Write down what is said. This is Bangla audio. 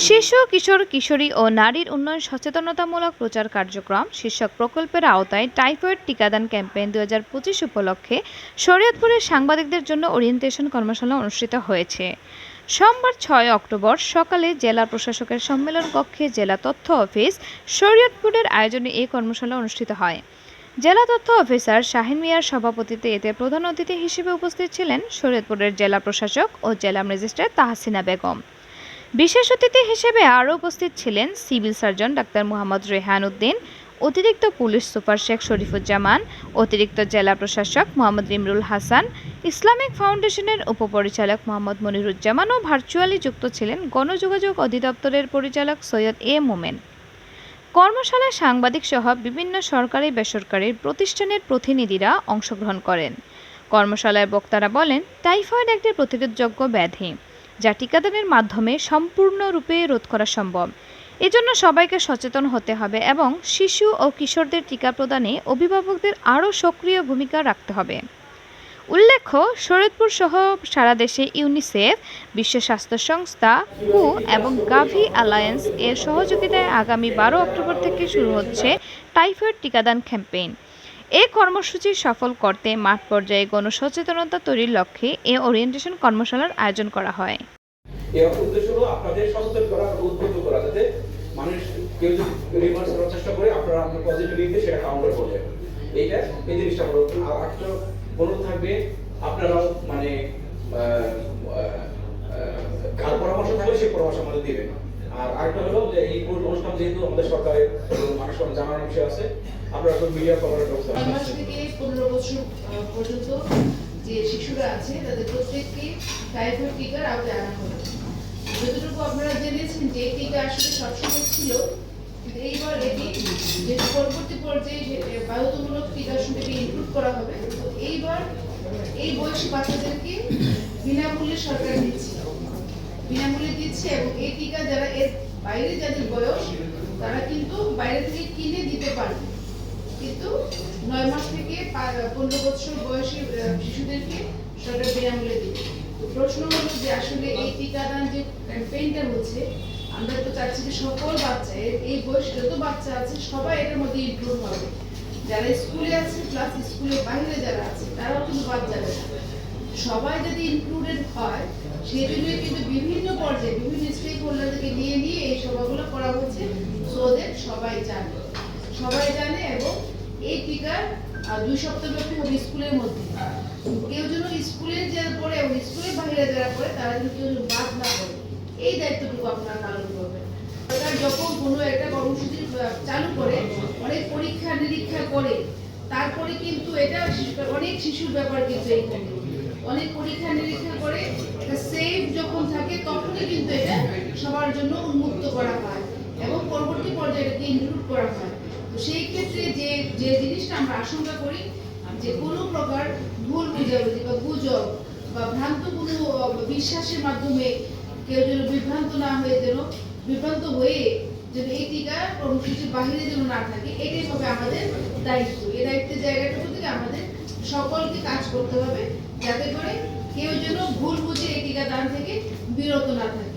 শিশু, কিশোর, কিশোরী ও নারীর উন্নয়ন সচেতনতামূলক প্রচার কার্যক্রম শীর্ষক প্রকল্পের আওতায় টাইফয়েড টিকাদান ক্যাম্পেইন ২০২৫ উপলক্ষে শরীয়তপুরে সাংবাদিকদের জন্য ওরিয়েন্টেশন কর্মশালা অনুষ্ঠিত হয়েছে। সোমবার ৬ অক্টোবর সকালে জেলা প্রশাসকের সম্মেলন কক্ষে জেলা তথ্য অফিস শরীয়তপুরের আয়োজনে এই কর্মশালা অনুষ্ঠিত হয়। জেলা তথ্য অফিসার শাহিন মিয়ার সভাপতিত্বে এতে প্রধান অতিথি হিসেবে উপস্থিত ছিলেন শরীয়তপুরের জেলা প্রশাসক ও জেলা ম্যাজিস্ট্রেট তাহসিনা বেগম। বিশেষ অতিথি হিসেবে আরও উপস্থিত ছিলেন civil surgeon doctor Mohammad Rehan Uddin, অতিরিক্ত পুলিশ সুপার শেখ শরীফুজ্জামান, অতিরিক্ত জেলা প্রশাসক মোহাম্মদ ইমরুল হাসান, ইসলামিক ফাউন্ডেশনের উপপরিচালক মোহাম্মদ মনিরুজ্জামান ও ভার্চুয়ালি যুক্ত ছিলেন গণযোগাযোগ অধিদপ্তরের পরিচালক সৈয়দ এ মোমেন। কর্মশালায় সাংবাদিক সহ বিভিন্ন সরকারি বেসরকারি প্রতিষ্ঠানের প্রতিনিধিরা অংশগ্রহণ করেন। কর্মশালায় বক্তারা বলেন, টাইফয়েড একটি প্রতিরোধযোগ্য ব্যাধি যা টিকাদানের মাধ্যমে সম্পূর্ণরূপে রোধ করা সম্ভব। এজন্য সবাইকে সচেতন হতে হবে এবং শিশু ও কিশোরদের টিকা প্রদানে অভিভাবকদের আরও সক্রিয় ভূমিকা রাখতে হবে। উল্লেখ্য, শরীয়তপুর সহ সারা দেশে ইউনিসেফ, বিশ্ব স্বাস্থ্য সংস্থা, হু এবং গাভি অ্যালায়েন্স এর সহযোগিতায় আগামী ১২ অক্টোবর থেকে শুরু হচ্ছে টাইফয়েড টিকাদান ক্যাম্পেইন। এই কর্মসূচি সফল করতে মাঠ পর্যায়ে গণসচেতনতা তৈরির লক্ষ্যে এ ওরিয়েন্টেশন কর্মশালার আয়োজন করা হয়। এর উদ্দেশ্য হলো আপনাদের সচেতন করা, উদ্বুদ্ধ করা, যাতে মানুষ কেউ যদি রিভার্স করার চেষ্টা করে আপনারা আপনার পজিটিভিটি সেটা কাউন্টার করবেন। এই জিনিসটা বলো। আর একটা অনুরোধ থাকবে, আপনারাও মানে কার পরামর্শ থাকলে সেই পরামর্শ আমাদের দিবেন। আর আরেকটা হলো যে এই অনুষ্ঠান যেহেতু আমাদের সরকারের মানুষ জানানোর বিষয় আছে, আপনারা তো মিডিয়া কভারেজ ব্যবস্থা 5 থেকে 15 বছর পর্যন্ত যে শিশুরা আছে তাদের প্রত্যেককে টাইফয়েড টিকার আওতায় আনা হবে। যতটুকু আপনারা জেনেছেন যে এই টিকা আসলে সবসময় ছিল, কিন্তু এইবার এটি যে পরবর্তী পর্যায়ে বাধ্যতামূলক টিকার সঙ্গে ইনক্লুড করা হবে। তো এইবার এই বয়সী বাচ্চাদেরকে বিনামূল্যে সরকার দিচ্ছে, এবং এই টিকা যারা এর বাইরে যাদের বয়স তারা কিন্তু বাইরে থেকে কিনে দিতে পারবে, কিন্তু 9 মাস থেকে 15 বছর বয়সী শিশুদেরকে সরকার বিনামূল্যে দিবে। তো প্রশ্ন হলো যে আসলে এই টিকাদান যে ক্যাম্পেইনটা হচ্ছে, আমরা তো চাচ্ছি যে সকল বাচ্চা, এই বয়স যত বাচ্চা আছে সবাই এটার মধ্যে ইনক্লুড হবে। যারা স্কুলে আছে প্লাস স্কুলের বাইরে যারা আছে তারাও কিন্তু বাদ যাবে না। সবাই যদি ইনক্লুডেড হয়, সেই জন্যই কিন্তু বিভিন্ন পর্যায়ে বিভিন্ন স্টেক হোল্ডারদেরকে নিয়ে এই সভাগুলো করা হচ্ছে, সো দ্যাট সবাই জানে এবং এই টিকা 2 সপ্তাহ ব্যাপী হবে স্কুলের মধ্যে। কেউ যেন স্কুলে যারা পড়ে এবং স্কুলের বাইরে যারা পড়ে তারা যেন কেউ বাদ না পড়ে, এই দায়িত্বটুকু আপনারা পালন করবেন। সরকার যখন কোনো একটা কর্মসূচি চালু করে, অনেক পরীক্ষা নিরীক্ষা করে, তারপরে কিন্তু এটা অনেক শিশুর ব্যাপার, কিন্তু এইখানে অনেক পরীক্ষা নিরীক্ষা করে এটা সেফ যখন থাকে তখনই কিন্তু এটা সবার জন্য উন্মুক্ত করা হয় এবং পরবর্তী পর্যায়ে এটাকে ইনক্লুড করা হয়। তো সেই ক্ষেত্রে যে জিনিসটা আমরা আশঙ্কা করি যে কোনো প্রকার ভুল বুঝাবুঝি বা গুজব বা ভ্রান্ত কোনো বিশ্বাসের মাধ্যমে কেউ যেন বিভ্রান্ত হয়ে যেন এই টিকা কর্মসূচির বাহিরে যেন না থাকে, এটাই হবে আমাদের দায়িত্ব। এই দায়িত্বের জায়গাটুকু থেকে আমাদের সকলকে কাজ করতে হবে, যাতে করে কেউ যেন ভুল বুঝে এই টিকা দান থেকে বিরত না থাকে।